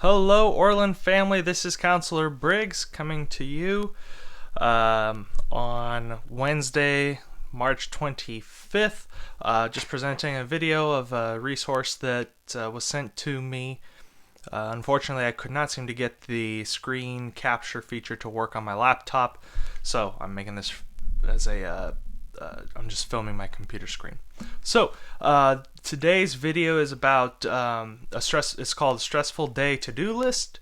Hello, Orland family. This is Counselor Briggs coming to you on Wednesday, March 25th. Just presenting a video of a resource that was sent to me. Unfortunately, I could not seem to get the screen capture feature to work on my laptop, so I'm making this as I'm just filming my computer screen. So today's video is about it's called Stressful Day To-Do List.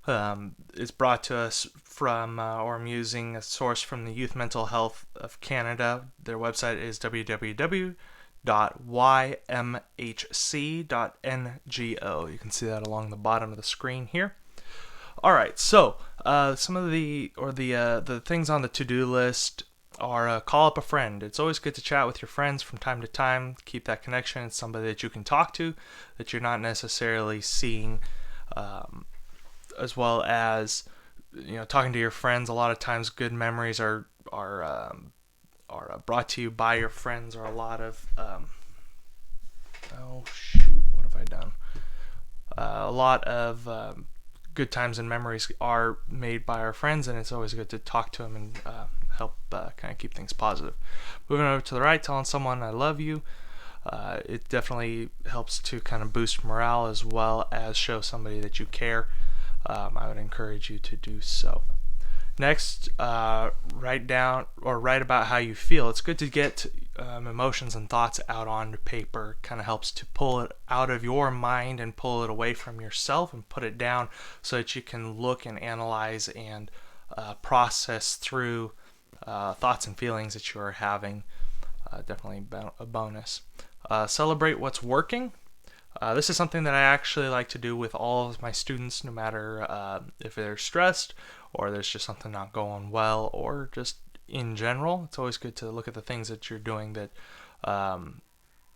It's brought to us from, or I'm using a source from the Youth Mental Health of Canada. Their website is www.ymhc.ngo. You can see that along the bottom of the screen here. All right, so some of the things on the to-do list are call up a friend. It's always good to chat with your friends from time to time. Keep that connection. It's somebody that you can talk to that you're not necessarily seeing, as well as talking to your friends. A lot of times, good memories are brought to you by your friends, or a lot of oh shoot, what have I done? A lot of good times and memories are made by our friends, and it's always good to talk to them and help kind of keep things positive. Moving over to the right, telling someone I love you. It definitely helps to kind of boost morale as well as show somebody that you care. I would encourage you to do so. Next, write down or write about how you feel. It's good to get emotions and thoughts out on paper. Kind of helps to pull it out of your mind and pull it away from yourself and put it down so that you can look and analyze and process through thoughts and feelings that you are having. Definitely a bonus. Celebrate what's working. This is something that I actually like to do with all of my students, no matter if they're stressed or there's just something not going well, or just in general. It's always good to look at the things that you're doing that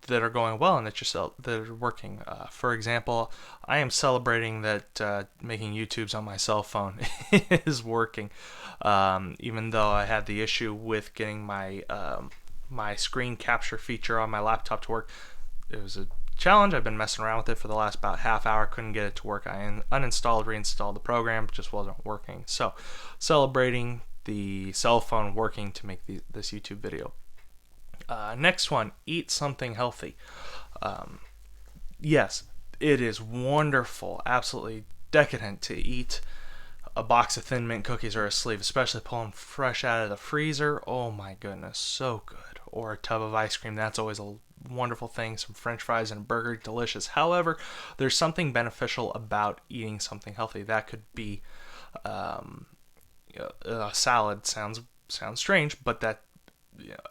that are going well and that are working. For example, I am celebrating that making YouTubes on my cell phone is working, even though I had the issue with getting my my screen capture feature on my laptop to work. It was a challenge. I've been messing around with it for the last about half hour. Couldn't get it to work. I uninstalled, reinstalled the program. It just wasn't working. So, celebrating the cell phone working to make this YouTube video. Next one, eat something healthy. Yes, it is wonderful, absolutely decadent to eat a box of Thin Mint cookies or a sleeve, especially pull them fresh out of the freezer. Oh my goodness, so good. Or a tub of ice cream. That's always a wonderful thing. Some French fries and a burger, delicious. However, there's something beneficial about eating something healthy. That could be a salad. Sounds strange, but that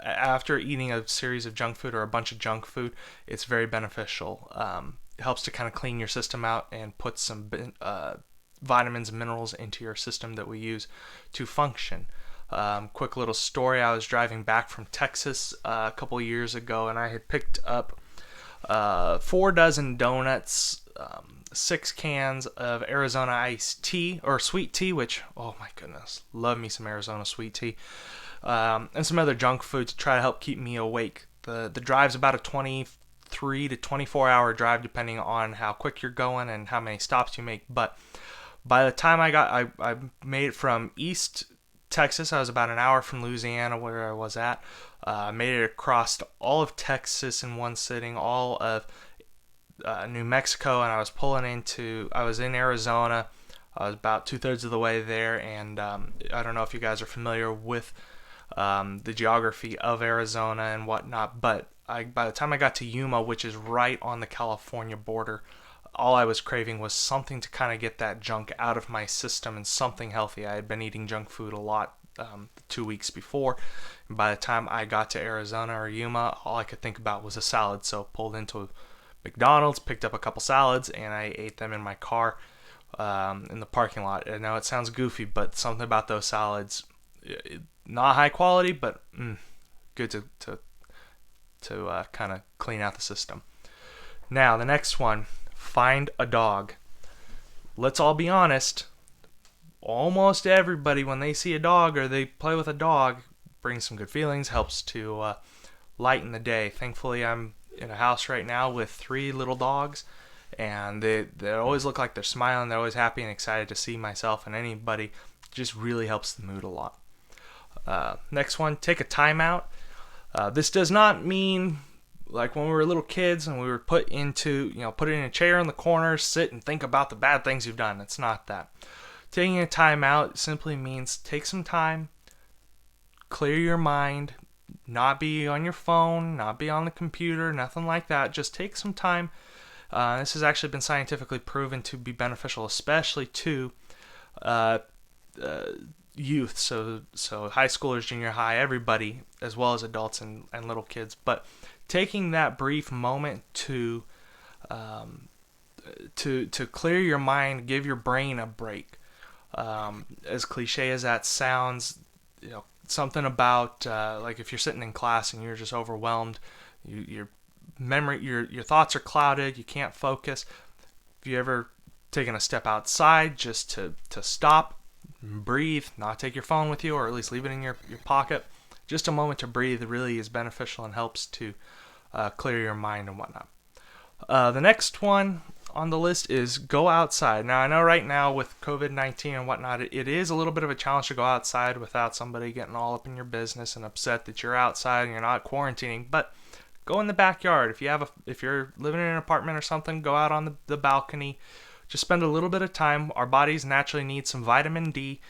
after eating a series of junk food or a bunch of junk food, it's very beneficial. It helps to kind of clean your system out and put some vitamins and minerals into your system that we use to function. Quick little story, I was driving back from Texas a couple years ago, and I had picked up 4 dozen donuts, 6 cans of Arizona iced tea, or sweet tea, which, oh my goodness, love me some Arizona sweet tea, and some other junk food to try to help keep me awake. The drive's about a 23 to 24 hour drive, depending on how quick you're going and how many stops you make, but by the time I made it from East Texas, I was about an hour from Louisiana where I was at. Made it across all of Texas in one sitting, all of New Mexico, and I was in Arizona. I was about 2/3 of the way there, and I don't know if you guys are familiar with the geography of Arizona and whatnot, but by the time I got to Yuma, which is right on the California border, all I was craving was something to kind of get that junk out of my system and something healthy. I had been eating junk food a lot 2 weeks before, and by the time I got to Arizona or Yuma, all I could think about was a salad. So pulled into McDonald's, picked up a couple salads, and I ate them in my car in the parking lot. I know it sounds goofy, but something about those salads, not high quality, but good to kind of clean out the system. Now the next one. Find a dog. Let's all be honest. Almost everybody, when they see a dog or they play with a dog, brings some good feelings, helps to lighten the day. Thankfully, I'm in a house right now with 3 little dogs, and they always look like they're smiling. They're always happy and excited to see myself and anybody. It just really helps the mood a lot. Next one, take a timeout. This does not mean like when we were little kids and we were put in a chair in the corner, sit and think about the bad things you've done. It's not that. Taking a timeout simply means take some time, clear your mind, not be on your phone, not be on the computer, nothing like that. Just take some time. This has actually been scientifically proven to be beneficial, especially to uh, youth, so high schoolers, junior high, everybody, as well as adults and little kids. But taking that brief moment to clear your mind, give your brain a break. As cliche as that sounds, something about like if you're sitting in class and you're just overwhelmed, your thoughts are clouded, you can't focus. Have you ever taken a step outside just to stop, breathe, not take your phone with you, or at least leave it in your pocket? Just a moment to breathe really is beneficial and helps to clear your mind and whatnot. The next one on the list is go outside. Now, I know right now with COVID-19 and whatnot, it is a little bit of a challenge to go outside without somebody getting all up in your business and upset that you're outside and you're not quarantining. But go in the backyard. If you're living in an apartment or something, go out on the balcony. Just spend a little bit of time. Our bodies naturally need some vitamin D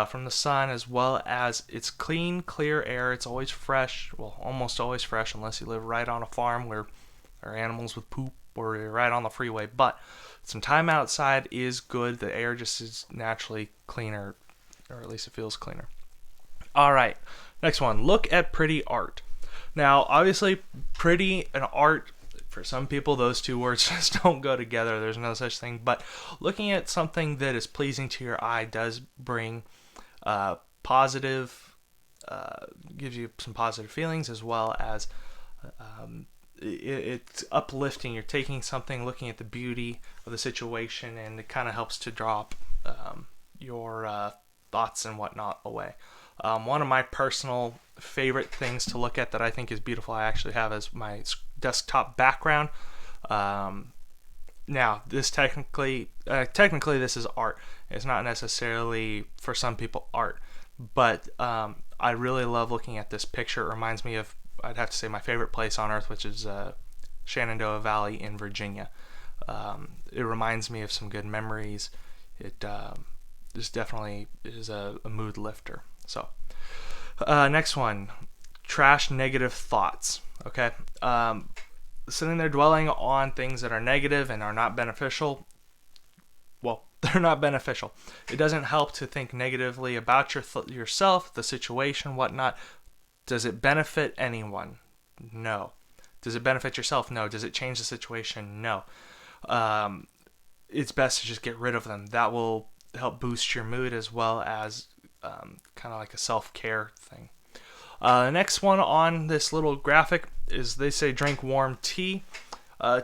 from the sun, as well as it's clean, clear air. It's always fresh. Well, almost always fresh, unless you live right on a farm where there are animals with poop, or you're right on the freeway. But some time outside is good. The air just is naturally cleaner, or at least it feels cleaner. All right, next one. Look at pretty art. Now, obviously, pretty and art, for some people, those two words just don't go together. There's no such thing. But looking at something that is pleasing to your eye does bring gives you some positive feelings, as well as it's uplifting. You're taking something, looking at the beauty of the situation, and it kind of helps to drop your thoughts and whatnot away. One of my personal favorite things to look at that I think is beautiful, I actually have as my desktop background. Now, this technically this is art. It's not necessarily, for some people, art, but I really love looking at this picture. It reminds me of, I'd have to say, my favorite place on earth, which is Shenandoah Valley in Virginia. It reminds me of some good memories. It just definitely is a mood lifter. So, next one, trash negative thoughts. Okay, sitting there dwelling on things that are negative and are not beneficial. Well, they're not beneficial. It doesn't help to think negatively about yourself, the situation, whatnot. Does it benefit anyone? No. Does it benefit yourself? No. Does it change the situation? No. It's best to just get rid of them. That will help boost your mood, as well as kind of like a self-care thing. The next one on this little graphic is, they say drink warm tea.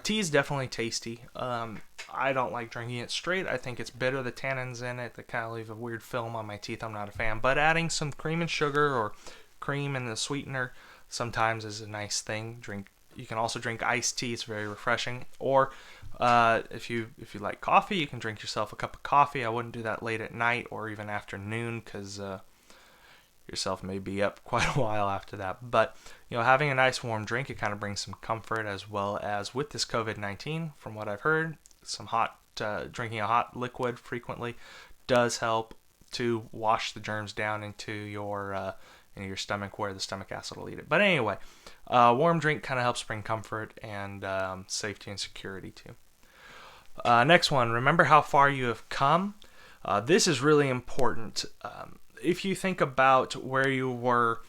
Tea is definitely tasty. I don't like drinking it straight. I think it's bitter. The tannins in it that kind of leave a weird film on my teeth. I'm not a fan. But adding some cream and sugar, or cream and the sweetener, sometimes is a nice thing. You can also drink iced tea. It's very refreshing. Or if you like coffee, you can drink yourself a cup of coffee. I wouldn't do that late at night or even afternoon, because yourself may be up quite a while after that. But having a nice warm drink, it kind of brings some comfort, as well as with this COVID-19, from what I've heard, some drinking a hot liquid frequently does help to wash the germs down into your stomach, where the stomach acid will eat it. But anyway, warm drink kind of helps bring comfort and safety and security too. Next one, remember how far you have come. This is really important. If you think about where you were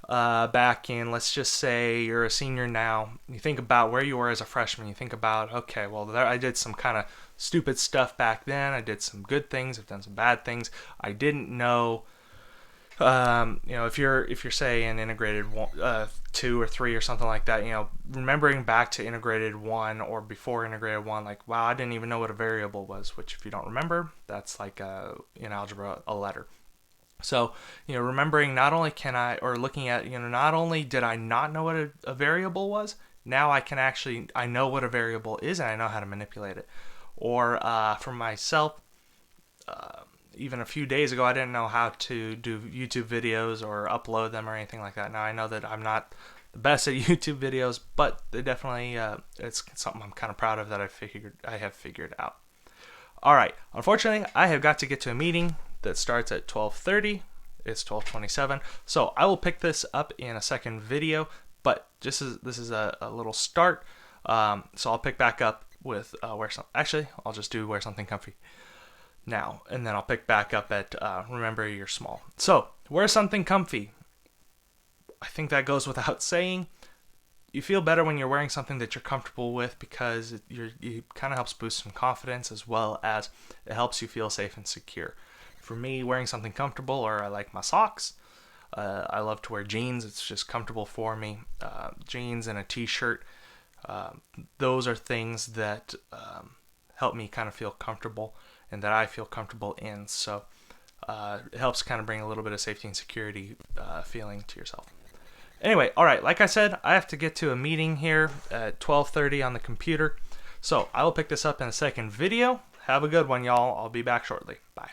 back in, let's just say you're a senior now, you think about where you were as a freshman, you think about, okay, well, I did some kind of stupid stuff back then, I did some good things, I've done some bad things, I didn't know, if you're say in integrated 2 or 3 or something like that, remembering back to integrated 1 or before integrated 1, like, wow, I didn't even know what a variable was, which if you don't remember, that's like in algebra, a letter. So, remembering not only not only did I not know what a variable was, now I know what a variable is and I know how to manipulate it. Or for myself, even a few days ago, I didn't know how to do YouTube videos or upload them or anything like that. Now I know that I'm not the best at YouTube videos, but they definitely it's something I'm kind of proud of that I have figured out. All right. Unfortunately, I have got to get to a meeting that starts at 12:30. It's 12:27, so I will pick this up in a second video. But this is a little start. So I'll pick back up with I'll just do wear something comfy now, and then I'll pick back up at remember you're small. So wear something comfy. I think that goes without saying. You feel better when you're wearing something that you're comfortable with because it kind of helps boost some confidence, as well as it helps you feel safe and secure. For me, wearing something comfortable, or I like my socks. I love to wear jeans. It's just comfortable for me. Jeans and a t-shirt. Those are things that help me kind of feel comfortable and that I feel comfortable in. So it helps kind of bring a little bit of safety and security feeling to yourself. Anyway, all right, like I said, I have to get to a meeting here at 12:30 on the computer. So I will pick this up in a second video. Have a good one, y'all. I'll be back shortly. Bye.